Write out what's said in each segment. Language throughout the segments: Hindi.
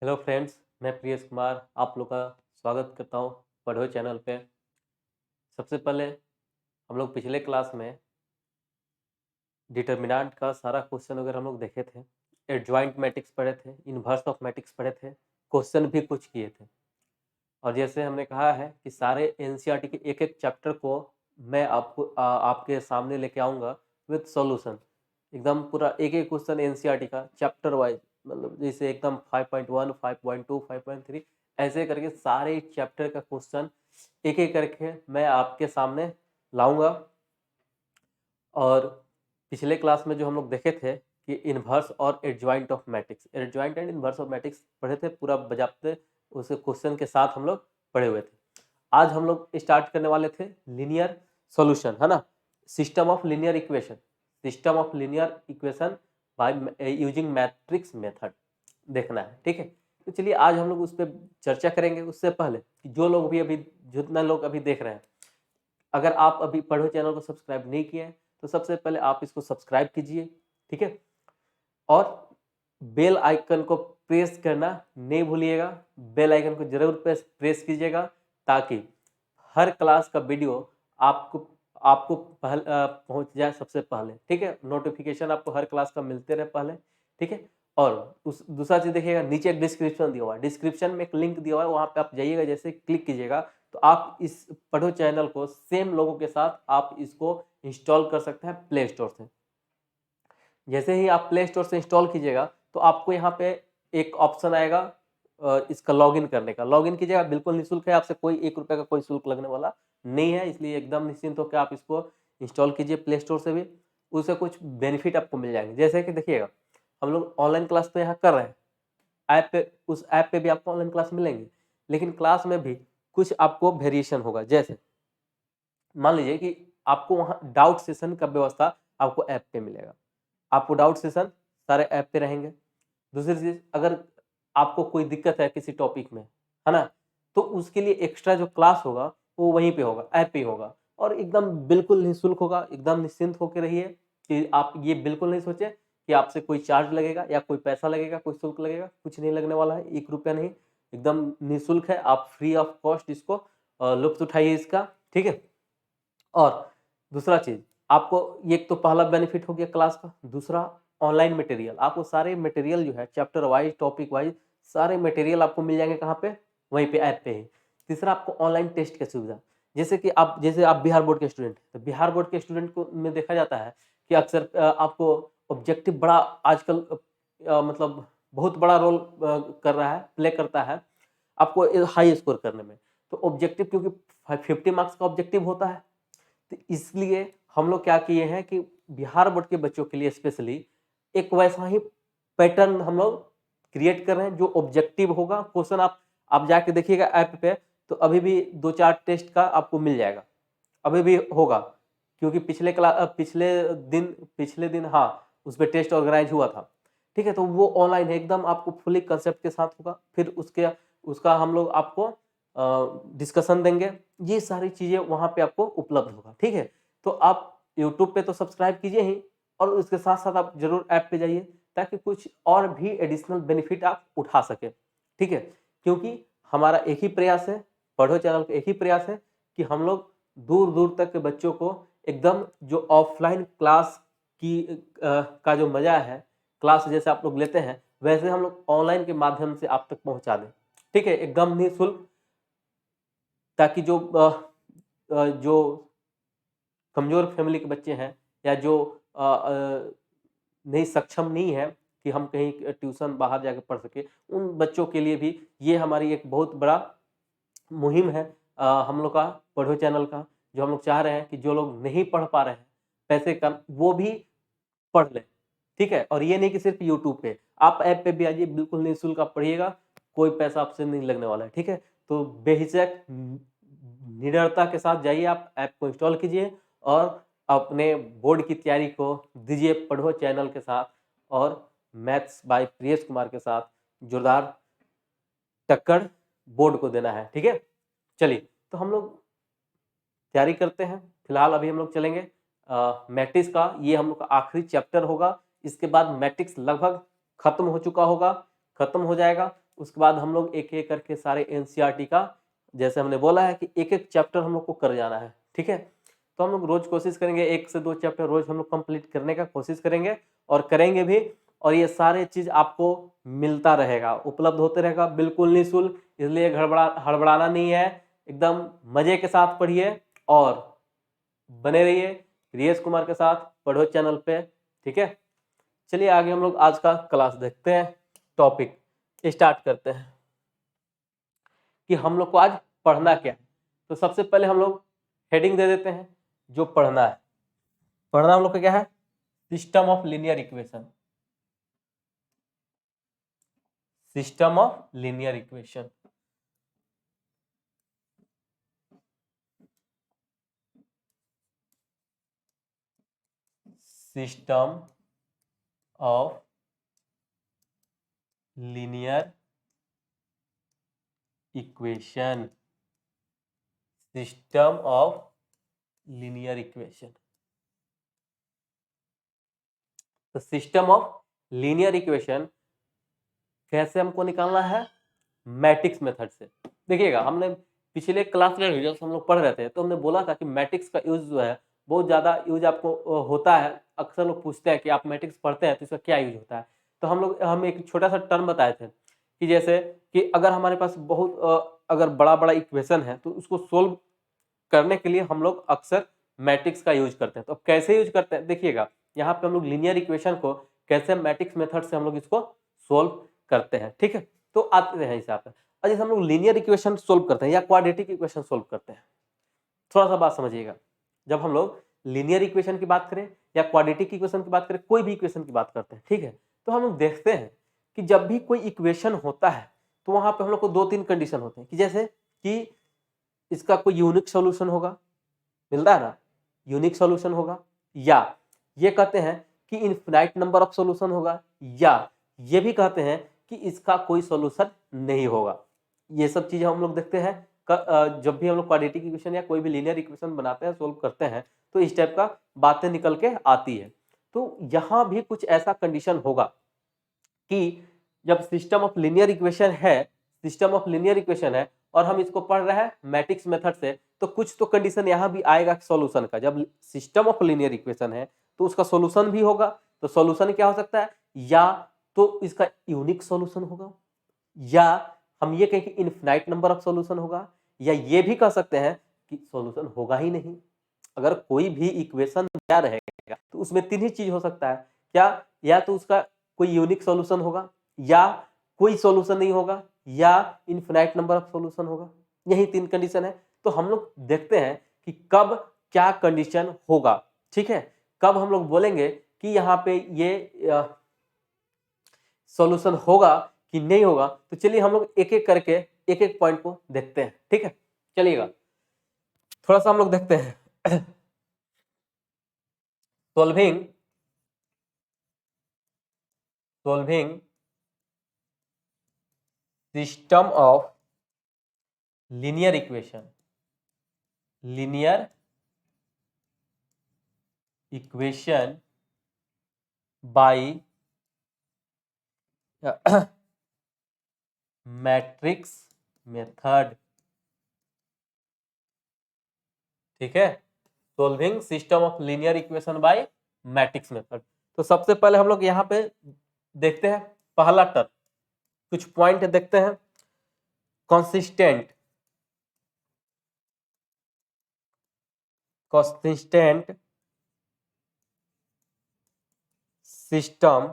हेलो फ्रेंड्स, मैं प्रियेश कुमार आप लोग का स्वागत करता हूँ पढ़ो चैनल पे। सबसे पहले हम लोग पिछले क्लास में डिटर्मिनेंट का सारा क्वेश्चन वगैरह हम लोग देखे थे, एडजॉइंट मैट्रिक्स पढ़े थे, इन्वर्स ऑफ मैट्रिक्स पढ़े थे, क्वेश्चन भी कुछ किए थे। और जैसे हमने कहा है कि सारे एनसीईआरटी के एक-एक चैप्टर को मैं आपके सामने लेके आऊँगा विद सॉल्यूशन। एकदम पूरा एक-एक क्वेश्चन एनसीईआरटी का चैप्टर वाइज़, मतलब जैसे एकदम 5.1, 5.2, 5.3 ऐसे करके सारे चैप्टर का क्वेश्चन एक-एक करके मैं आपके सामने लाऊँगा। और पिछले क्लास में जो हम लोग देखे थे कि इन्वर्स और adjoint of matrix, adjoint and inverse of matrix पढ़े थे पूरा बजाते, उस क्वेश्चन के साथ हम लोग पढ़े हुए थे। आज हम लोग स्टार्ट करने वाले थे लीनियर सॉल्यूशन, है ना? System of linear equation, system of linear equation by using matrix method देखना है, ठीक है? तो चलिए आज हम लोग उस पर चर्चा करेंगे। उससे पहले कि जो लोग भी अभी जितना लोग अभी देख रहे हैं, अगर आप अभी पढ़ो चैनल को सब्सक्राइब नहीं किए हैं तो सबसे पहले आप इसको सब्सक्राइब कीजिए, ठीक है? और बेल आइकन को प्रेस करना नहीं भूलिएगा। बेल आइकन को जरूर प्रेस कीजिएगा ताकि हर क्लास का वीडियो आपको आपको पहुंच जाए सबसे पहले, ठीक है? नोटिफिकेशन आपको हर क्लास का मिलते रहे पहले, ठीक है? और उस दूसरा चीज देखिएगा, नीचे एक डिस्क्रिप्शन दिया हुआ है, डिस्क्रिप्शन में एक लिंक दिया हुआ है, वहां पे आप जाइएगा, जैसे क्लिक कीजिएगा तो आप इस पढ़ो चैनल को सेम लोगों के साथ आप इसको इंस्टॉल कर सकते हैं प्ले स्टोर से। जैसे ही आप प्ले स्टोर से इंस्टॉल कीजिएगा तो आपको यहाँ पे एक ऑप्शन आएगा इसका लॉगिन करने का। लॉगिन कीजिएगा, बिल्कुल निःशुल्क है, आपसे कोई 1 रुपये का कोई शुल्क लगने वाला नहीं है, इसलिए एकदम निश्चिंत होकर आप इसको इंस्टॉल कीजिए प्ले स्टोर से भी। उससे कुछ बेनिफिट आपको मिल जाएंगे, जैसे कि देखिएगा हम लोग ऑनलाइन क्लास तो यहाँ कर रहे हैं, ऐप पे, उस ऐप पे भी आपको ऑनलाइन क्लास मिलेंगे, लेकिन क्लास में भी कुछ आपको वेरिएशन होगा। जैसे मान लीजिए कि आपको वहाँ डाउट सेशन का व्यवस्था आपको ऐप पे मिलेगा, आपको डाउट सेशन सारे ऐप पे रहेंगे। दूसरी चीज, अगर आपको कोई दिक्कत है किसी टॉपिक में, है ना, तो उसके लिए एक्स्ट्रा जो क्लास होगा वो वहीं पे होगा, ऐप पे ही होगा, और एकदम बिल्कुल निःशुल्क होगा। एकदम निश्चिंत होकर रहिए कि आप ये बिल्कुल नहीं सोचे कि आपसे कोई चार्ज लगेगा या कोई पैसा लगेगा, कोई शुल्क लगेगा, कुछ नहीं लगने वाला है, 1 रुपया नहीं, एकदम निःशुल्क है। आप फ्री ऑफ कॉस्ट इसको लुत्फ उठाइए इसका, ठीक है? और दूसरा चीज, आपको ये एक तो पहला बेनिफिट हो गया क्लास का। दूसरा, ऑनलाइन मटेरियल, आपको सारे मटेरियल जो है चैप्टर वाइज, टॉपिक वाइज सारे मटेरियल आपको मिल जाएंगे कहाँ पे? वहीं पे, ऐप पे ही। तीसरा, आपको ऑनलाइन टेस्ट की सुविधा, जैसे आप बिहार बोर्ड के स्टूडेंट, तो बिहार बोर्ड के स्टूडेंट को में देखा जाता है कि अक्सर आपको ऑब्जेक्टिव बड़ा आजकल मतलब बहुत बड़ा रोल कर रहा है, प्ले करता है आपको हाई स्कोर करने में। तो ऑब्जेक्टिव, क्योंकि 50 मार्क्स का ऑब्जेक्टिव होता है, तो इसलिए हम लोग क्या किए हैं कि बिहार बोर्ड के बच्चों के लिए स्पेशली एक वैसा ही पैटर्न हम लोग क्रिएट कर रहे हैं जो ऑब्जेक्टिव होगा। क्वेश्चन आप जाके देखिएगा ऐप पे, तो अभी भी 2-4 टेस्ट का आपको मिल जाएगा, अभी भी होगा, क्योंकि पिछले दिन हाँ, उस पर टेस्ट ऑर्गेनाइज हुआ था, ठीक है? तो वो ऑनलाइन है, एकदम आपको फुली कंसेप्ट के साथ होगा। फिर उसका हम लोग आपको डिस्कशन देंगे, ये सारी चीजें वहां पे आपको उपलब्ध होगा, ठीक है? तो आप यूट्यूब पे तो सब्सक्राइब कीजिए ही, और उसके साथ साथ आप जरूर ऐप पे जाइए ताकि कुछ और भी एडिशनल बेनिफिट आप उठा सके, ठीक है? क्योंकि हमारा एक ही प्रयास है, पढ़ो चैनल का एक ही प्रयास है कि हम लोग दूर दूर तक के बच्चों को एकदम जो ऑफलाइन क्लास का जो मजा है, क्लास जैसे आप लोग लेते हैं वैसे हम लोग ऑनलाइन के माध्यम से आप तक पहुंचा दें, ठीक है? एकदम निःशुल्क, ताकि जो कमजोर फैमिली के बच्चे हैं, या जो नहीं सक्षम नहीं है कि हम कहीं ट्यूशन बाहर जाकर पढ़ सके, उन बच्चों के लिए भी ये हमारी एक बहुत बड़ा मुहिम है, हम लोग का पढ़ो चैनल का, जो हम लोग चाह रहे हैं कि जो लोग नहीं पढ़ पा रहे हैं पैसे कम, वो भी पढ़ लें, ठीक है? और ये नहीं कि सिर्फ यूट्यूब पे, आप ऐप पे भी आइए, बिल्कुल निःशुल्क आप पढ़िएगा, कोई पैसा आपसे नहीं लगने वाला है, ठीक है? तो बेहिचक निडरता के साथ जाइए, आप ऐप को इंस्टॉल कीजिए और अपने बोर्ड की तैयारी को दीजिए पढ़ो चैनल के साथ, और मैथ्स बाय प्रियेश कुमार के साथ जोरदार टक्कर बोर्ड को देना है, ठीक है? चलिए, तो हम लोग तैयारी करते हैं। फिलहाल अभी हम लोग चलेंगे मैट्रिक्स का, ये हम लोग का आखिरी चैप्टर होगा। इसके बाद मैट्रिक्स लगभग खत्म हो चुका होगा, खत्म हो जाएगा। उसके बाद हम लोग एक एक करके सारे एनसीईआरटी का, जैसे हमने बोला है कि एक एक चैप्टर हम लोग को कर जाना है, ठीक है। तो हम लोग रोज कोशिश करेंगे 1 से 2 चैप्टर रोज हम लोग कंप्लीट करने का कोशिश करेंगे और करेंगे भी। और ये सारे चीज आपको मिलता रहेगा, उपलब्ध होते रहेगा बिल्कुल निःशुल्क, इसलिए हड़बड़ाना नहीं है, एकदम मजे के साथ पढ़िए और बने रहिए रियेश कुमार के साथ पढ़ो चैनल पे, ठीक है। चलिए आगे हम लोग आज का क्लास देखते हैं, टॉपिक स्टार्ट करते हैं कि हम लोग को आज पढ़ना क्या है। तो सबसे पहले हम लोग हेडिंग दे देते हैं जो पढ़ना है। पढ़ना हम लोग का क्या है? System of linear equation, system of linear equation. System of linear equation, system of linear equation. तो सिस्टम ऑफ लीनियर इक्वेशन कैसे हमको निकालना है? मैट्रिक्स मेथड से। देखिएगा हमने पिछले क्लास में रिजल्ट हम लोग पढ़ रहे थे तो हमने बोला था कि मैट्रिक्स का यूज जो है बहुत ज्यादा यूज आपको होता है। अक्सर लोग पूछते हैं कि आप मैट्रिक्स पढ़ते हैं तो इसका क्या यूज होता है। तो हम एक छोटा सा टर्म बताए थे कि जैसे कि अगर हमारे पास बहुत अगर बड़ा बड़ा इक्वेशन है तो उसको सोल्व करने के लिए हम लोग अक्सर मैट्रिक्स का यूज करते हैं। तो अब कैसे यूज करते हैं देखिएगा, यहाँ पे हम लोग लीनियर इक्वेशन को कैसे मैट्रिक्स मेथड से हम लोग इसको सोल्व करते हैं, ठीक है। तो आते हैं हिसाब पे, और जैसे हम लोग लीनियर इक्वेशन सोल्व करते हैं या क्वाड्रेटिक इक्वेशन सोल्व करते हैं, थोड़ा सा बात समझिएगा। जब हम लोग लीनियर इक्वेशन की बात करें या क्वाड्रेटिक इक्वेशन की बात करें, कोई भी इक्वेशन की बात करते हैं, ठीक है, तो हम लोग देखते हैं कि जब भी कोई इक्वेशन होता है तो वहां पे हम लोग को 2-3 कंडीशन होते हैं कि जैसे कि इसका कोई यूनिक सॉल्यूशन होगा, मिलता है ना, यूनिक सॉल्यूशन होगा, या ये कहते हैं कि इनफिनाइट नंबर ऑफ सॉल्यूशन होगा, या ये भी कहते हैं कि इसका कोई सॉल्यूशन नहीं होगा। ये सब चीजें हम लोग देखते हैं जब भी हम लोग क्वाड्रेटिक इक्वेशन या कोई भी लीनियर इक्वेशन बनाते हैं, सोल्व करते हैं, तो इस टाइप का बातें निकल के आती है। तो यहां भी कुछ ऐसा कंडीशन होगा कि जब सिस्टम ऑफ लीनियर इक्वेशन है, सिस्टम ऑफ लीनियर इक्वेशन है और हम इसको पढ़ रहे हैं मैट्रिक्स मेथड से, तो कुछ तो कंडीशन यहां भी आएगा सॉल्यूशन का। जब सिस्टम ऑफ लीनियर इक्वेशन है तो उसका सॉल्यूशन भी होगा। तो सॉल्यूशन क्या हो सकता है? या तो इसका यूनिक सॉल्यूशन होगा, या हम ये कहें कि इनफिनाइट नंबर ऑफ सॉल्यूशन होगा, या ये भी कह सकते हैं कि सॉल्यूशन होगा ही नहीं। अगर कोई भी इक्वेशन क्या रहेगा तो उसमें 3 ही चीज हो सकता है क्या? या तो उसका कोई यूनिक सॉल्यूशन होगा, या कोई सॉल्यूशन नहीं होगा, या इनफिनाइट नंबर ऑफ सॉल्यूशन होगा। यही 3 कंडीशन है। तो हम लोग देखते हैं कि कब क्या कंडीशन होगा, ठीक है, कब हम लोग बोलेंगे कि यहाँ पे ये सॉल्यूशन होगा कि नहीं होगा। तो चलिए हम लोग एक एक करके एक एक पॉइंट को देखते हैं, ठीक है। चलिएगा थोड़ा सा हम लोग देखते हैं solving system of linear equation, linear equation by matrix method, ठीक है। Solving system of linear equation by matrix method. तो सबसे पहले हम लोग यहाँ पे देखते हैं पहला टर्म, कुछ पॉइंट देखते हैं। Consistent system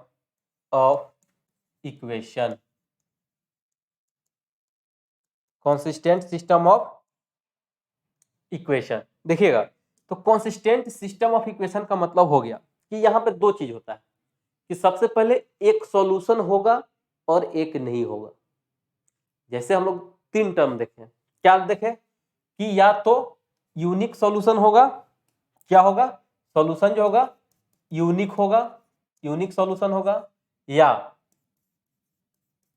of equation, consistent system of equation. देखिएगा तो कंसिस्टेंट सिस्टम ऑफ इक्वेशन का मतलब हो गया कि यहाँ पे 2 चीज होता है कि सबसे पहले एक सॉल्यूशन होगा और एक नहीं होगा। जैसे हम लोग 3 टर्म देखें, क्या देखें कि या तो यूनिक सॉल्यूशन होगा, क्या होगा? सॉल्यूशन जो होगा यूनिक होगा, यूनिक सॉल्यूशन होगा, या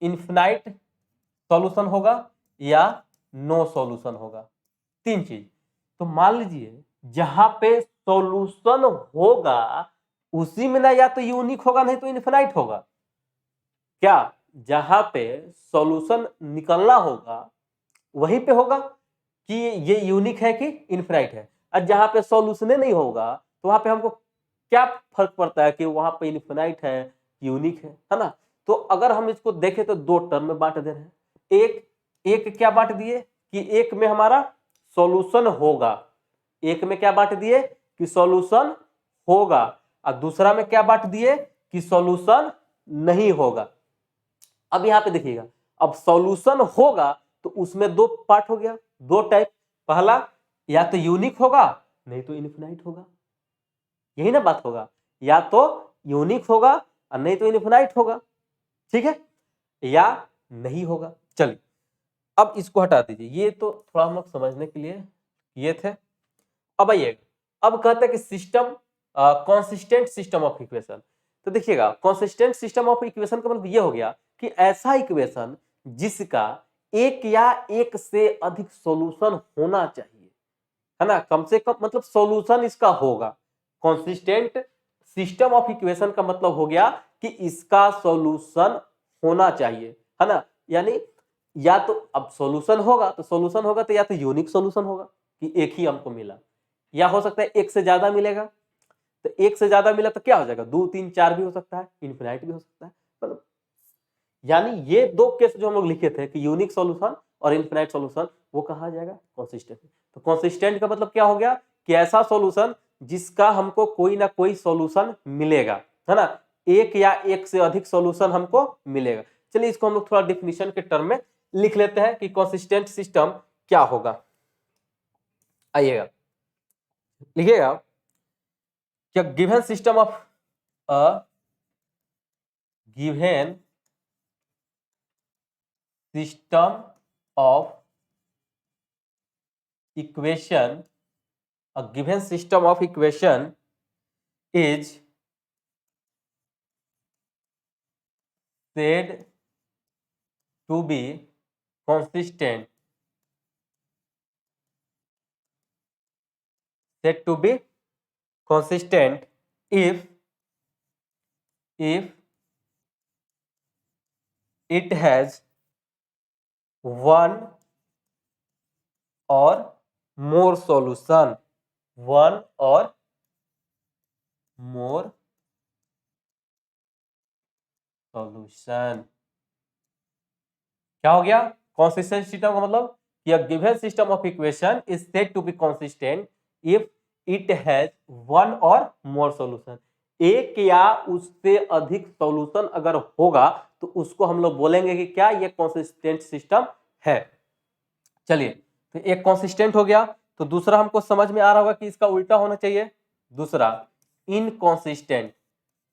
इनफिनाइट सॉल्यूशन होगा, या नो सॉल्यूशन होगा। 3 चीज। तो मान लीजिए जहां पे सॉल्यूशन होगा उसी में ना या तो यूनिक होगा नहीं तो इनफिनाइट होगा। क्या जहां पे सॉल्यूशन निकलना होगा वहीं पे होगा कि ये यूनिक है कि इनफिनाइट है, और जहां पे सॉल्यूशन नहीं होगा तो वहां पे हमको क्या फर्क पड़ता है कि वहां पे इनफिनाइट है, यूनिक है ना। तो अगर हम इसको देखें तो दो टर्म में बांट दे रहे हैं। एक क्या बांट दिए कि एक में हमारा सॉल्यूशन होगा, एक में क्या बांट दिए कि सॉल्यूशन होगा, और दूसरा में क्या बांट दिए कि सॉल्यूशन नहीं होगा। अब यहां पे देखिएगा, अब सॉल्यूशन होगा तो उसमें दो पार्ट हो गया, दो टाइप। पहला या तो यूनिक होगा नहीं तो इनफिनाइट होगा, यही ना बात होगा, या तो यूनिक होगा और नहीं तो इनफिनाइट होगा, ठीक है, या नहीं होगा। चलिए अब इसको हटा दीजिए, ये तो थोड़ा हम लोग समझने के लिए ये थे। अब आइए, अब कहते हैं कि system, consistent system of equation. तो देखिएगा, कॉन्सिस्टेंट सिस्टम ऑफ इक्वेशन का मतलब ये हो गया कि ऐसा इक्वेशन जिसका एक या एक से अधिक सॉल्यूशन होना चाहिए, है ना, कम से कम मतलब सॉल्यूशन इसका होगा। कॉन्सिस्टेंट सिस्टम ऑफ इक्वेशन का मतलब हो गया कि इसका सॉल्यूशन होना चाहिए, है ना। यानी या तो अब सॉल्यूशन होगा तो या तो यूनिक सॉल्यूशन होगा कि एक ही हमको मिला, या हो सकता है एक से ज्यादा मिलेगा। तो एक से ज्यादा मिला तो क्या हो जाएगा, 2 3 4 भी हो सकता है, इनफिनाइट भी हो सकता है। मतलब यानी ये दो केस जो हम लोग लिखे थे कि यूनिक सॉल्यूशन और इनफिनाइट सॉल्यूशन, वो कहा जाएगा कॉन्सिस्टेंट। तो कॉन्सिस्टेंट का मतलब क्या हो गया कि ऐसा सॉल्यूशन जिसका हमको कोई ना कोई सॉल्यूशन मिलेगा, है ना, एक या एक से अधिक सॉल्यूशन हमको मिलेगा। चलिए इसको हम लोग थोड़ा डिफिनीशन के टर्म में लिख लेते हैं कि कॉन्सिस्टेंट सिस्टम क्या होगा। आइएगा, लिखिएगा क्या, given system of a given system of equation, a given system of equation is said to be consistent, said to be consistent if it has one or more solution, one or more solution। क्या हो गया, consistent सिस्टम का मतलब कि a given system of equation is said to be consistent if it has one or more solution। एक या उससे अधिक सॉल्यूशन अगर होगा तो उसको हम लोग बोलेंगे कि क्या, ये consistent सिस्टम है। चलिए, तो एक consistent हो गया, तो दूसरा हमको समझ में आ रहा होगा कि इसका उल्टा होना चाहिए, दूसरा inconsistent,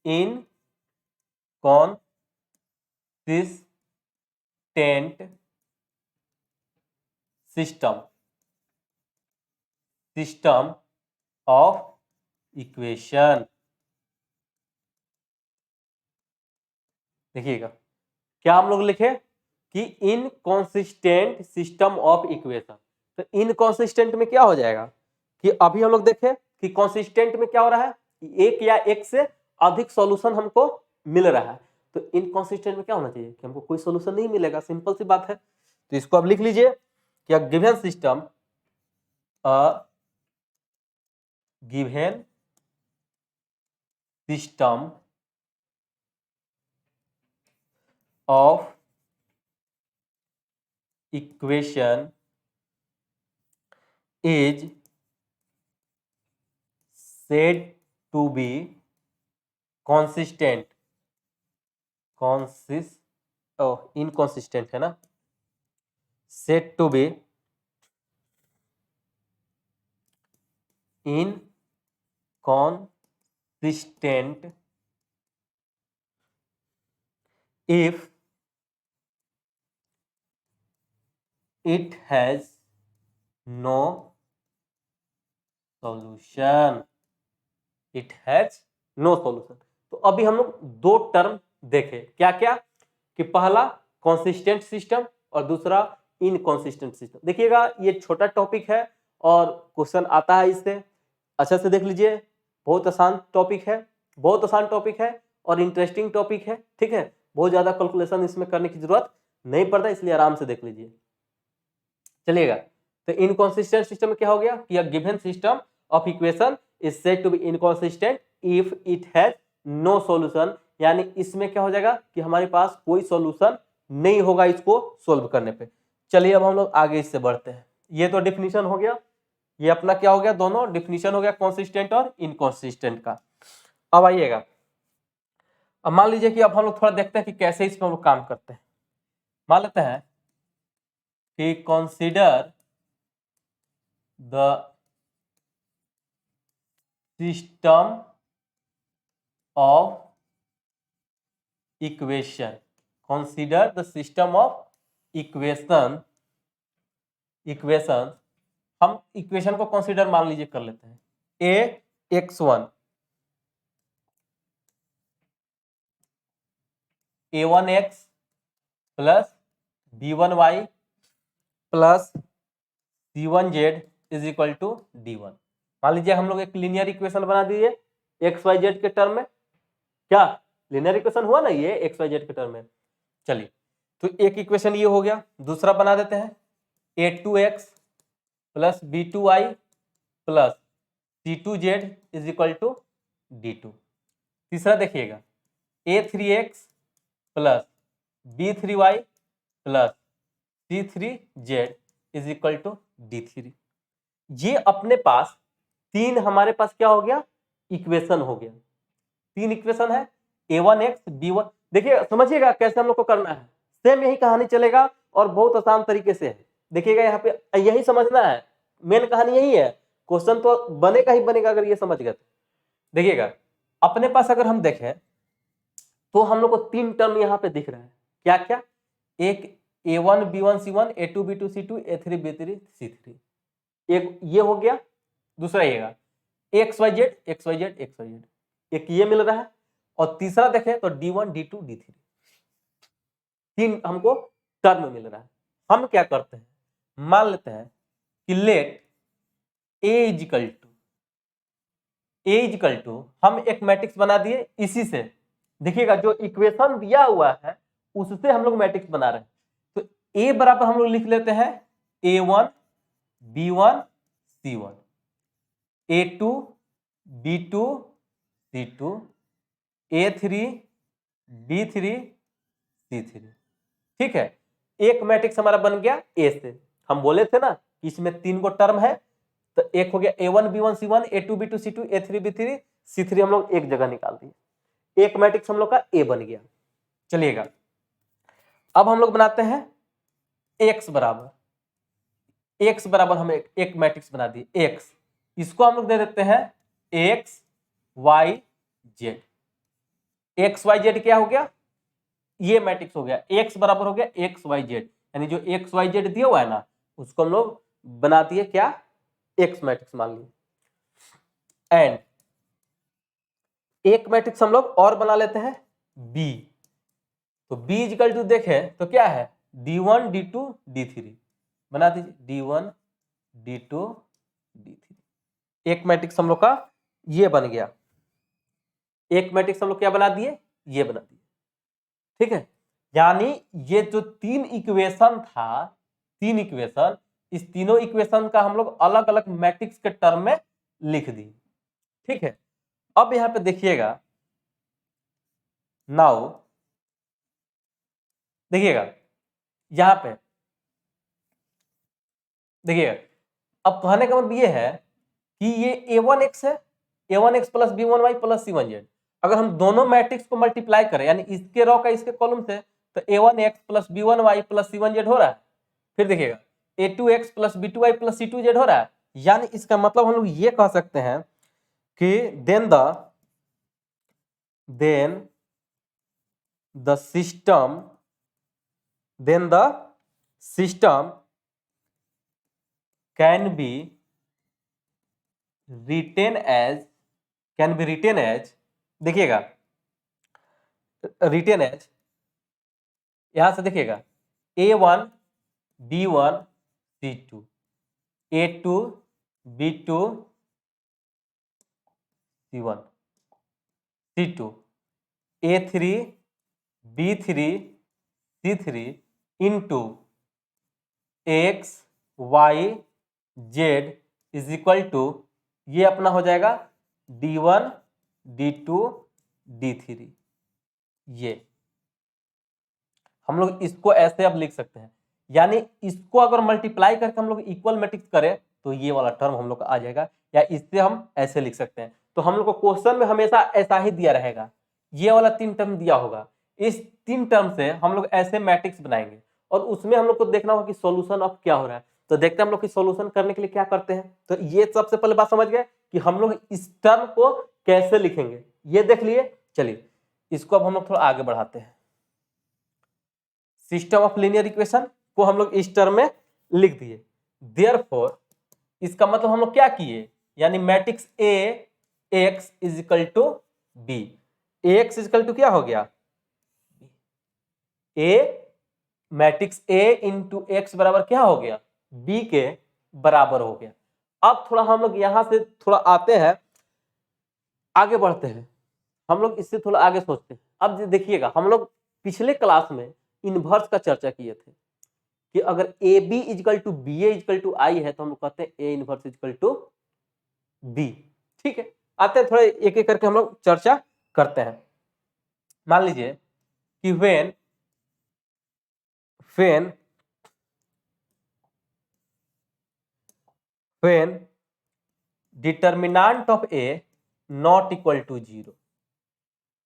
inconsistent system of equation. देखिएगा क्या हम लोग लिखे कि इनकॉन्सिस्टेंट सिस्टम ऑफ इक्वेशन। तो इनकॉन्सिस्टेंट में क्या हो जाएगा कि अभी हम लोग देखें कि कॉन्सिस्टेंट में क्या हो रहा है, एक या एक से अधिक सॉल्यूशन हमको मिल रहा है। तो इनकॉन्सिस्टेंट में क्या होना चाहिए कि हमको कोई सॉल्यूशन नहीं मिलेगा, सिंपल सी बात है। तो इसको अब लिख लीजिए कि given system, given system of equation is said to be consistent, inconsistent है ना, said to be inconsistent if it has no solution, it has no solution। तो अभी हम लोग दो टर्म देखे, क्या क्या कि पहला कॉन्सिस्टेंट सिस्टम और दूसरा इनकॉन्सिस्टेंट सिस्टम। देखिएगा ये छोटा टॉपिक है और क्वेश्चन आता है इससे, अच्छा से देख लीजिए, बहुत आसान टॉपिक है, बहुत आसान टॉपिक है और इंटरेस्टिंग टॉपिक है, ठीक है। बहुत ज्यादा कैलकुलेशन इसमें करने की जरूरत नहीं पड़ता, इसलिए आराम से देख लीजिए। चलिएगा, तो इनकॉन्सिस्टेंट सिस्टम में क्या हो गया कि a given system of equation is said to be inconsistent if it has no solution, यानी इसमें क्या हो जाएगा कि हमारे पास कोई सॉल्यूशन नहीं होगा इसको सोल्व करने पे। चलिए अब हम लोग आगे इससे बढ़ते हैं। ये तो डिफिनीशन हो गया, ये अपना क्या हो गया, दोनों डिफिनीशन हो गया कॉन्सिस्टेंट और इनकॉन्सिस्टेंट का। अब आइएगा, अब मान लीजिए कि अब हम लोग थोड़ा देखते हैं कि कैसे इसमें हम लोग काम करते हैं। मान लेते हैं कि consider the system of equation, consider the system of equation, हम इक्वेशन को कंसीडर मान लीजिए कर लेते हैं। a(x1) a1x plus b1y plus c1z is equal to d1। मान लीजिए हम लोग एक लीनियर इक्वेशन बना दिए एक्स वाई जेड के टर्म में। क्या लीनियर इक्वेशन हुआ ना ये एक्स वाई जेड के टर्म में। चलिए, तो एक इक्वेशन ये हो गया, दूसरा बना देते हैं a2x plus b2y plus c2z is equal to d2। तीसरा देखिएगा a3x plus b3y plus c3z is equal to d3। ये अपने पास तीन, हमारे पास क्या हो गया, इक्वेशन हो गया। तीन इक्वेशन है a1x b1। देखिए समझिएगा कैसे हम लोग को करना है, सेम यही कहानी चलेगा और बहुत आसान तरीके से है। देखिएगा यहाँ पे यही समझना है, मेन कहानी यही है। क्वेश्चन तो बनेगा ही बनेगा अगर ये समझ गए तो। देखिएगा अपने पास अगर हम देखें तो हम लोग को तीन टर्म यहाँ पे दिख रहा है। क्या क्या, एक a1 b1 c1 a2 b2 c2 a3 b3 c3, एक ये हो गया। दूसरा येगा xyz xyz xyz, एक ये मिल रहा है। और तीसरा देखें तो d1 d2 d3, तीन हमको टर्म मिल रहा है। हम क्या करते हैं, मान लेते हैं कि लेट a इजिकल टू हम एक मैट्रिक्स बना दिए इसी से। देखिएगा जो इक्वेशन दिया हुआ है उससे हम लोग मैट्रिक्स बना रहे हैं। तो a बराबर हम लोग लिख लेते हैं a1 b1 c1 a2 b2 c2 a3 b3 c3। ठीक है, एक मैट्रिक्स हमारा बन गया ए से। हम बोले थे ना कि इसमें तीन गो टर्म है, तो एक हो गया a1 b1 c1 a2 b2 c2 a3 b3 c3, हम लोग एक जगह निकाल दिए, एक मैट्रिक्स हम लोग का ए बन गया। चलिएगा अब हम लोग बनाते हैं x बराबर हम एक मैट्रिक्स बना दिए x, इसको हम लोग दे देते हैं x y z। x y z क्या हो गया, ये मैट्रिक्स हो गया। x बराबर हो गया x y z, यानी जो x y z दिया हुआ है ना उसको हम लोग बना दिए क्या, x मैट्रिक्स मान लिए। एंड एक मैट्रिक्स हम लोग और बना लेते हैं b, तो b इक्वल टू देखें तो क्या है d1 d2 d3, बना दीजिए d1 d2 d3। एक मैट्रिक्स हम लोग का ये बन गया, एक मैट्रिक्स हम लोग क्या बना दिए, ये बना दिए। ठीक है, यानी ये जो तीन इक्वेशन था, तीन इक्वेशन, इस तीनों इक्वेशन का हम लोग अलग अलग मैट्रिक्स के टर्म में लिख दिए। ठीक है, अब यहां पे देखिएगा, नाउ देखिएगा यहां पे देखिएगा, अब कहने का मतलब ये है कि ये a1x है, a1x plus b1y plus c1z। अगर हम दोनों मैट्रिक्स को मल्टीप्लाई करें, यानी इसके रो का इसके कॉलम से, तो a1x plus b1y plus c1z हो रहा है। फिर देखिएगा a2x plus b2y plus c2z हो रहा है। यानी इसका मतलब हम लोग ये कह सकते हैं कि then the system can be written as, देखिएगा written as, यहां से देखिएगा a1 b1 c2 a2 b2 c1 c2 a3 B3C3 into XYZ is equal to, ये अपना हो जाएगा D1 D2 D3। ये हम लोग इसको ऐसे अब लिख सकते हैं, यानी इसको अगर मल्टीप्लाई करके हम लोग इक्वल मैट्रिक्स करें तो ये वाला टर्म हम लोग का आ जाएगा, या इससे हम ऐसे लिख सकते हैं। तो हम लोग को क्वेश्चन में हमेशा ऐसा ही दिया रहेगा, ये वाला 3 टर्म दिया होगा, इस 3 टर्म से हम लोग ऐसे मैट्रिक्स बनाएंगे और उसमें हम लोग को देखना होगा कि सॉल्यूशन ऑफ क्या हो रहा है। तो देखते हैं हम लोग की सॉल्यूशन करने के लिए क्या करते हैं। तो ये सबसे पहले बात समझ गए कि हम लोग इस टर्म को कैसे लिखेंगे, ये देख लिए। चलिए इसको अब हम लोग थोड़ा आगे बढ़ाते हैं। सिस्टम ऑफ लीनियर इक्वेशन को हम लोग इस टर्म में लिख दिए। देयरफॉर इसका मतलब हम लोग क्या किए, यानी matrix A X is equal to B. X is equal to क्या हो गया, A matrix A into X बराबर क्या हो गया, बी के बराबर हो गया। अब थोड़ा हम लोग यहां से थोड़ा आते हैं, आगे बढ़ते हैं, हम लोग इससे थोड़ा आगे सोचते हैं। अब देखिएगा हम लोग पिछले क्लास में इनवर्स का चर्चा किए थे कि अगर A B equal to B A equal to I है तो हम लोग कहते हैं A inverse equal to B. ठीक है, आते हैं थोड़ा एक एक करके हम लोग चर्चा करते हैं। मान लीजिए कि when determinant of A not equal to 0,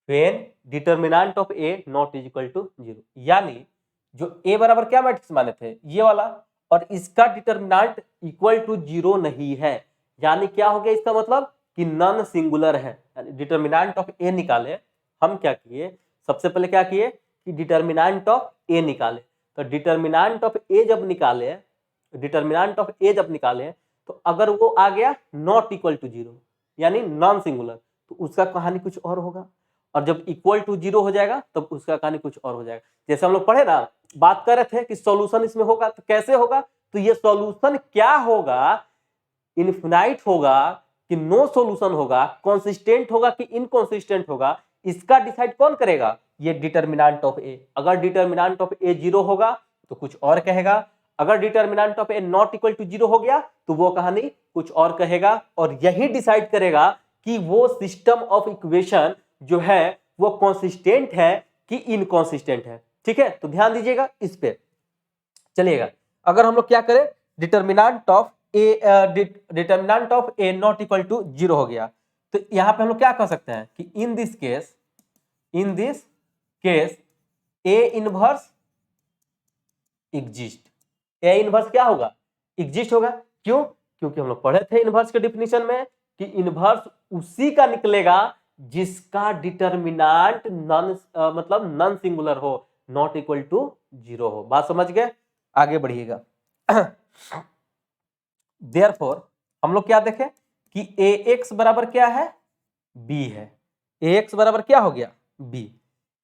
when determinant of A not is equal to 0, यानी जो ए बराबर क्या मैट्रिक्स माने थे ये वाला, और इसका डिटर्मिनेंट इक्वल टू 0 नहीं है, यानी क्या हो गया इसका मतलब कि नॉन सिंगुलर है। डिटर्मिनेंट ऑफ ए निकाले, हम क्या किए, सबसे पहले क्या किए कि डिटर्मिनेंट ऑफ ए निकाले। तो डिटर्मिनेंट ऑफ ए जब निकाले, तो अगर वो आ गया नॉट इक्वल टू 0 यानी नॉन सिंगुलर, तो उसका कहानी कुछ और होगा, और जब इक्वल टू 0 हो जाएगा तब उसका कहानी कुछ और हो जाएगा। जैसे हम लोग पढ़े ना, बात कर रहे थे कि सॉल्यूशन इसमें होगा, तो कैसे होगा, तो ये सॉल्यूशन क्या होगा, इनफिनाइट होगा कि नो सॉल्यूशन होगा, कंसिस्टेंट होगा कि इनकंसिस्टेंट होगा, इसका डिसाइड कौन करेगा, ये डिटर्मिनेंट ऑफ ए। अगर डिटर्मिनेंट ऑफ ए 0 होगा तो कुछ और कहेगा, अगर determinant of A not equal to 0 हो गया तो वो कहानी कुछ और कहेगा, और यही डिसाइड करेगा कि वो सिस्टम ऑफ इक्वेशन जो है वो कंसिस्टेंट है कि इनकंसिस्टेंट है। ठीक है, तो ध्यान दीजिएगा इस पे। चलिएगा, अगर हम लोग क्या करें, determinant of A not equal to 0 हो गया, तो यहां पे हम लोग क्या कह सकते हैं कि in this case A inverse exist. A inverse क्या होगा, एग्जिस्ट होगा। क्यों, क्योंकि हम लोग पढ़े थे इनवर्स के डिफिनीशन में कि इनवर्स उसी का निकलेगा जिसका डिटर्मिनेंट नॉन सिंगुलर हो, नॉट इक्वल टू 0 हो। बात समझ गए, आगे बढ़िएगा। देयरफॉर हम लोग क्या देखें कि ए एक्स बराबर क्या है, बी है। ए एक्स बराबर क्या हो गया, बी।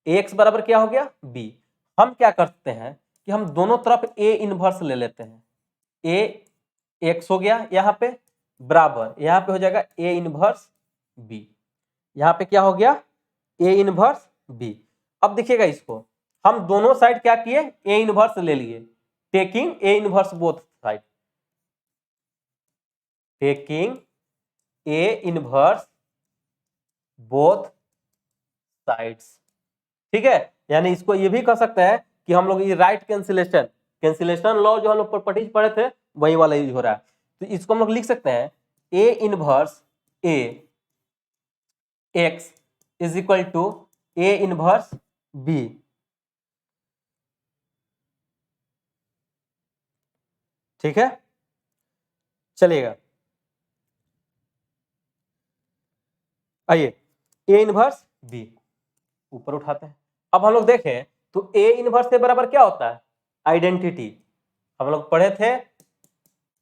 ए एक्स बराबर क्या हो गया, बी। हम क्या करते हैं कि हम दोनों तरफ ए इनवर्स ले लेते हैं। ए एक्स हो गया यहाँ पे, बराबर यहाँ पे हो जाएगा ए इनवर्स बी। यहाँ पे क्या हो गया, ए इनवर्स बी। अब देखिएगा इसको, हम दोनों साइड क्या किए, ए इनवर्स ले लिए, taking A inverse both side, taking A inverse both sides. ठीक है, यानी इसको ये भी कह सकते हैं कि हम लोग ये राइट कैंसिलेशन लॉ जो हम लोग प्रॉपर्टीज पढ़े थे वही वाला यूज हो रहा है। तो इसको हम लोग लिख सकते हैं A inverse A X is equal to A inverse B. ठीक है, चलिएगा आइए ए इनवर्स बी ऊपर उठाते हैं। अब हम लोग देखें तो ए इनवर्स के बराबर क्या होता है, आइडेंटिटी। हम लोग पढ़े थे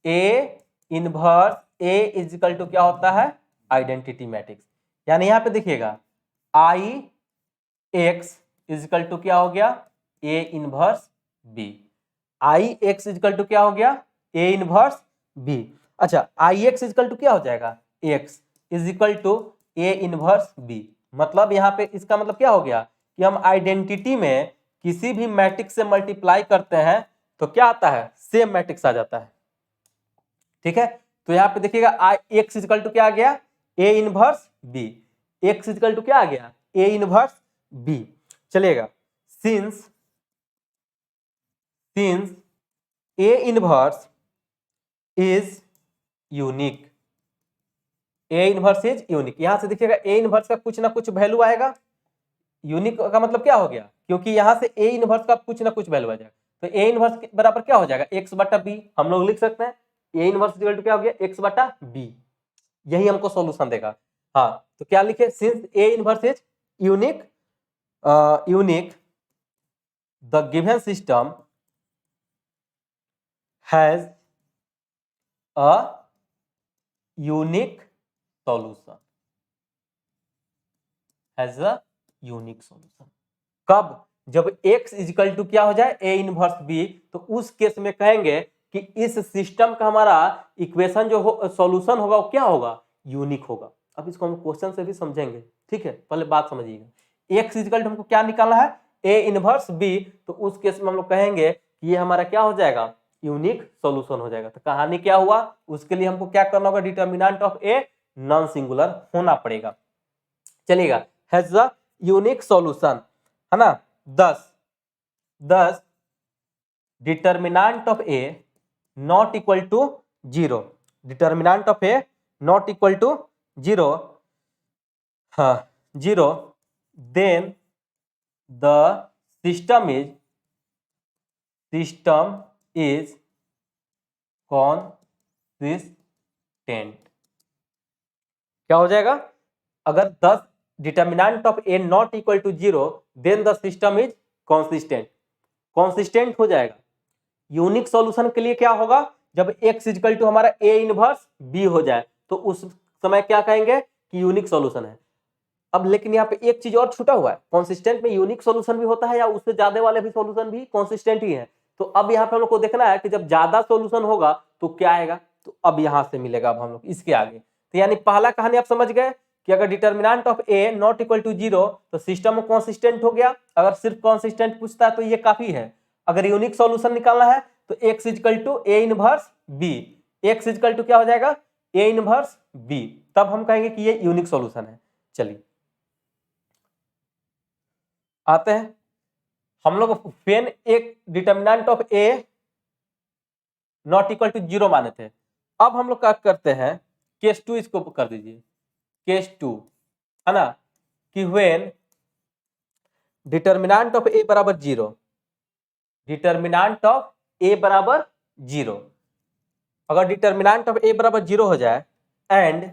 A inverse A is equal to क्या होता है, आइडेंटिटी मैट्रिक्स। यानी यहां पे देखिएगा I X is equal to क्या हो गया, A inverse B. I X is equal to क्या हो गया, ए इनवर्स बी। अच्छा, I X is equal to क्या हो जाएगा, X is equal to A inverse B. मतलब यहाँ पे इसका मतलब क्या हो गया कि हम आइडेंटिटी में किसी भी मैट्रिक्स से मल्टीप्लाई करते हैं तो क्या आता है, सेम मैट्रिक्स आ जाता है। ठीक है, तो यहाँ पे देखिएगा एक्स इक्वल टू क्या आ गया, A inverse B. X equal to क्या आ गया, ए इनवर्स बी। चलिएगा, since A inverse is unique, A inverse is unique. यहां से देखिएगा ए इनवर्स का कुछ ना कुछ वैल्यू आएगा। यूनिक का मतलब क्या हो गया, क्योंकि यहां से ए इनवर्स का कुछ ना कुछ वैल्यू आ जाएगा, तो ए इनवर्स बराबर क्या हो जाएगा, एक्स बटा बी। हम लोग लिख सकते हैं ए इनवर्स इक्वल टू क्या हो गया, एक्स बटा बी। यही हमको सॉल्यूशन देगा। हाँ, तो क्या लिखे, since A inverse is unique, unique the given system has a unique solution, has a unique solution. कब, जब x इजिकल टू क्या हो जाए, a इनवर्स b, तो उस केस में कहेंगे कि इस सिस्टम का हमारा इक्वेशन जो सॉल्यूशन होगा वो क्या होगा, यूनिक होगा। अब इसको हम क्वेश्चन से भी समझेंगे, ठीक है, पहले बात समझिएगा। x इजिकल टू हमको क्या निकालना है, a इनवर्स b, तो उस केस में हम लोग कहेंगे कि ये हमारा क्या हो जाएगा, यूनिक सॉल्यूशन हो जाएगा। तो कहानी क्या हुआ, उसके लिए हमको क्या करना होगा, determinant of a non singular होना पड़ेगा। चलिएगा, हैज अ यूनिक सॉल्यूशन, है ना। 10 determinant of A not equal to 0, determinant of A not equal to 0, हाँ 0, then the system is consistent. क्या हो जाएगा, अगर 10 determinant of A not equal to 0, then the system is consistent, consistent हो जाएगा। यूनिक सॉल्यूशन के लिए क्या होगा, जब x इक्वल टू हमारा a इनवर्स b हो जाए, तो उस समय क्या कहेंगे कि यूनिक सॉल्यूशन है। अब लेकिन यहाँ पे एक चीज और छूटा हुआ है, कॉन्सिस्टेंट में यूनिक सॉल्यूशन भी होता है या उससे ज्यादा वाले भी सॉल्यूशन भी कॉन्सिस्टेंट ही है। तो अब यहाँ पे हम लोग को देखना है कि जब ज्यादा सॉल्यूशन होगा तो क्या आएगा, तो अब यहाँ से मिलेगा अब हम लोग इसके आगे। तो यानी पहला कहानी आप समझ गए कि अगर determinant of A not equal to 0 तो सिस्टम कॉन्सिस्टेंट हो गया। अगर सिर्फ कॉन्सिस्टेंट पूछता है तो ये काफी है। अगर यूनिक सॉल्यूशन निकालना है तो x equal to A inverse B, X equal to क्या हो जाएगा, ए इनवर्स बी, तब हम कहेंगे कि ये यूनिक सॉल्यूशन है। चलिए आते हैं हम लोग, फेन एक determinant of A not equal to 0 माने थे। अब हम लोग क्या करते हैं, केस 2 इसको कर दीजिए, केस 2, है ना, कि व्हेन डिटर्मिनेंट ऑफ ए बराबर 0, डिटर्मिनेंट ऑफ ए बराबर 0, अगर डिटर्मिनेंट ऑफ ए बराबर 0 हो जाए and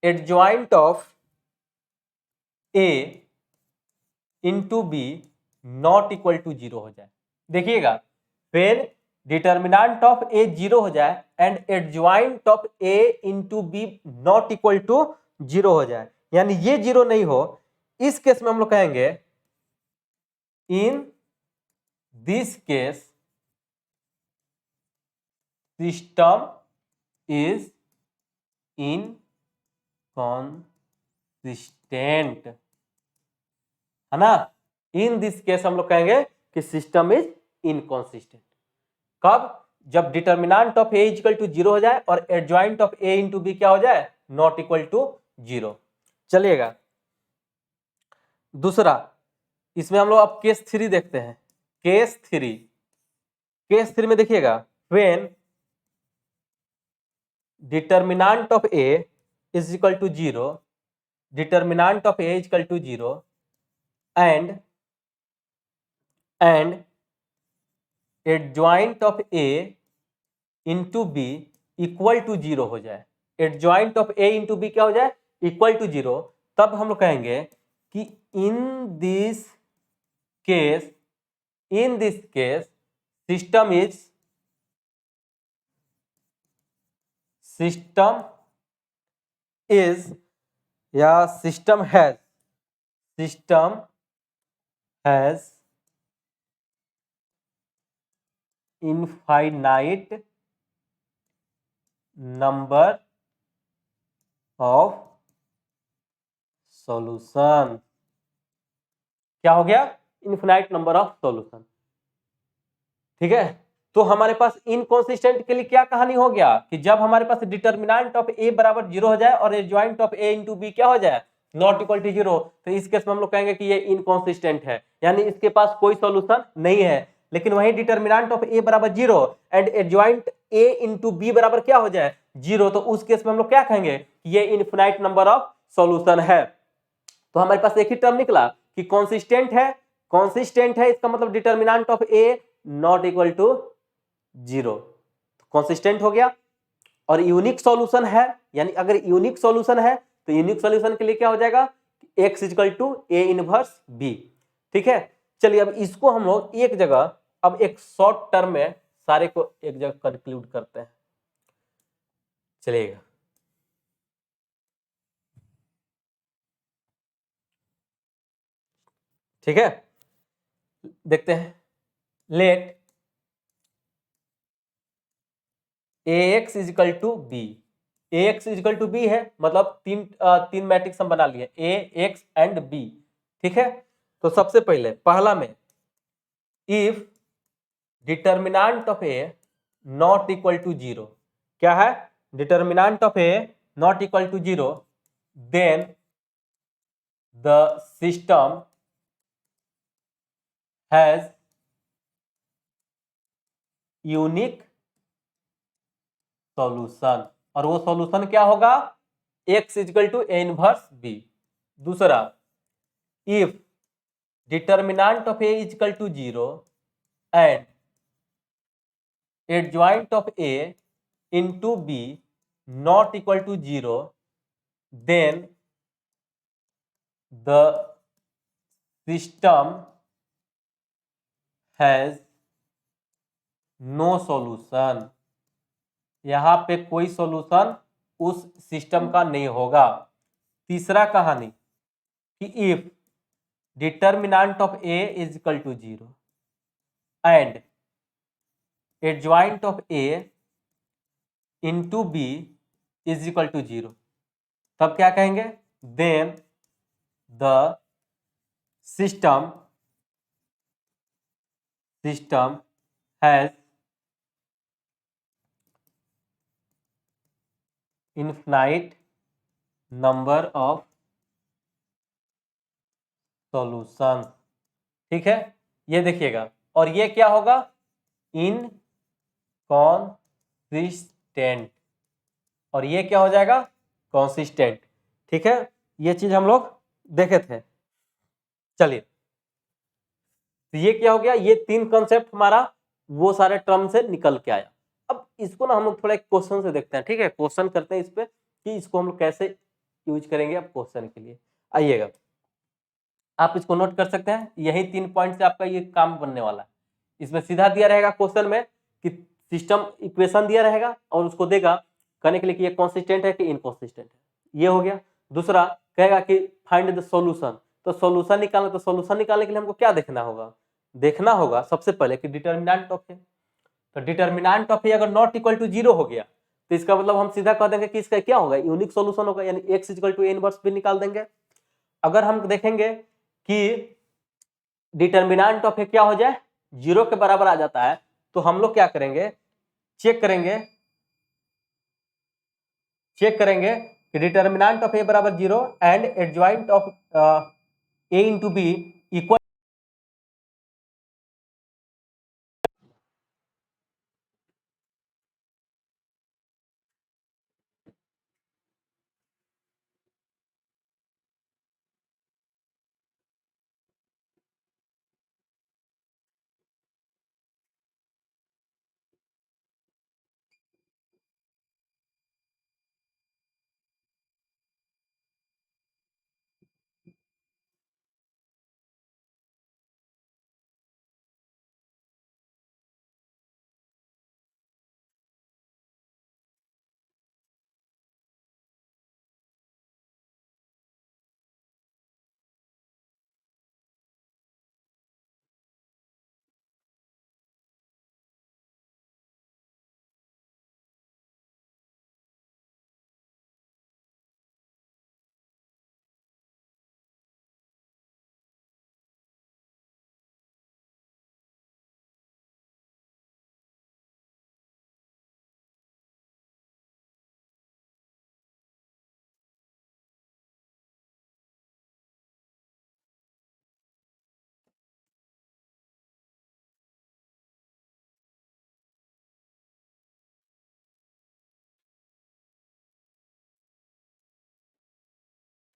adjoint of A into B not equal to 0 हो जाए। देखिएगा, फिर डिटर्मिनेंट ऑफ ए 0 हो जाए and adjoint of A into B not equal to 0 हो जाए, यानी ये 0 नहीं हो, इस केस में हम लोग कहेंगे इन this case system is inconsistent, है ना। इन दिस केस हम लोग कहेंगे कि सिस्टम इज इनकॉन्सिस्टेंट। कब, जब determinant of A equal to 0 हो जाए और adjoint of A into B क्या हो जाए, नॉट इक्वल टू 0। चलिएगा दूसरा, इसमें हम लोग अब केस 3 देखते हैं। केस 3 में देखिएगा, when determinant of A is equal to 0, determinant of A equal to 0 and adjoint of A into B equal to 0 हो जाए, adjoint of A into B क्या हो जाए, इक्वल टू 0, तब हम लोग कहेंगे कि in this case system is या system has infinite number of solution. क्या हो गया? Infinite number of solution. ठीक है, तो हमारे पास इनकॉन्सिस्टेंट के लिए क्या कहानी हो गया कि जब हमारे पास डिटर्मिनेंट ऑफ ए बराबर 0 हो जाए और adjoint of A into B क्या हो जाए? नॉट इक्वल टू 0, तो इस केस में हम लोग कहेंगे कि ये इनकॉन्सिस्टेंट है, यानी इसके पास कोई सॉल्यूशन नहीं है। लेकिन वही डिटर्मिनेंट ऑफ ए बराबर 0 and adjoint A into B बराबर क्या हो जाए? 0, तो उस केस में हम लोग क्या कहेंगे कि ये इनफिनाइट नंबर ऑफ सॉल्यूशन है। तो हमारे पास एक ही टर्म निकला कि कॉन्सिस्टेंट है। कॉन्सिस्टेंट है इसका मतलब determinant of A not equal to 0, consistent हो गया। और यूनिक सॉल्यूशन है, यानी अगर यूनिक सॉल्यूशन है तो यूनिक सॉल्यूशन के लिए क्या हो जाएगा? x equal to A inverse B. ठीक है, चलिए अब इसको हम लोग एक जगह, अब एक शॉर्ट टर्म में सारे को एक जगह कंक्लूड करते हैं, चलिएगा। ठीक है, देखते हैं। Let ax is equal to B. ax is equal to B है, मतलब तीन मैट्रिक्स हम बना लिए, a x एंड b। ठीक है, तो सबसे पहले पहला में if determinant of A not equal to 0, क्या है? Determinant of A not equal to 0, then the system has unique solution. और वो सॉल्यूशन क्या होगा? x equal to A inverse B. दूसरा, if determinant of a equal to 0 and adjoint of a into b not equal to 0, then the system has no solution। यहां पे कोई सॉल्यूशन उस सिस्टम का नहीं होगा। तीसरा कहानी कि if determinant of a is equal to 0 and adjoint of a into b is equal to 0, तब क्या कहेंगे? Then the system has infinite number of solution. ठीक है, ये देखिएगा, और ये क्या होगा? इनकॉन्सिस्टेंट, और ये क्या हो जाएगा? कॉन्सिस्टेंट। ठीक है, ये चीज हम लोग देखे थे। चलिए, तो ये क्या हो गया? ये तीन कॉन्सेप्ट हमारा वो सारे टर्म से निकल के आया। अब इसको ना हम लोग थोड़ा एक क्वेश्चन से देखते हैं। ठीक है, क्वेश्चन करते हैं इस पे कि इसको हम लोग कैसे यूज करेंगे अब क्वेश्चन के लिए। आइएगा, आप इसको नोट कर सकते हैं, यही 3 पॉइंट से आपका ये काम बनने वाला है। इसमें सीधा दिया रहेगा क्वेश्चन में कि सिस्टम इक्वेशन दिया रहेगा और उसको देगा कहने के लिए कि ये कॉन्सिस्टेंट है कि इनकॉन्सिस्टेंट है, ये हो गया। दूसरा कहेगा कि फाइंड द सॉल्यूशन, तो सॉल्यूशन निकालना, तो सॉल्यूशन निकालने के लिए हमको क्या देखना होगा? देखना होगा सबसे पहले कि डिटर्मिनेंट ऑफ ए, तो डिटर्मिनेंट ऑफ ए अगर नॉट इक्वल टू 0 हो गया तो इसका मतलब हम सीधा कह देंगे कि इसका क्या होगा? यूनिक सॉल्यूशन होगा, यानी x equal to A inverse भी निकाल देंगे। अगर हम देखेंगे कि डिटर्मिनेंट ऑफ ए क्या हो जाए? 0 के बराबर आ जाता है, तो हम लोग क्या करेंगे? चेक करेंगे कि डिटर्मिनेंट ऑफ ए बराबर 0 and adjoint of A into B equal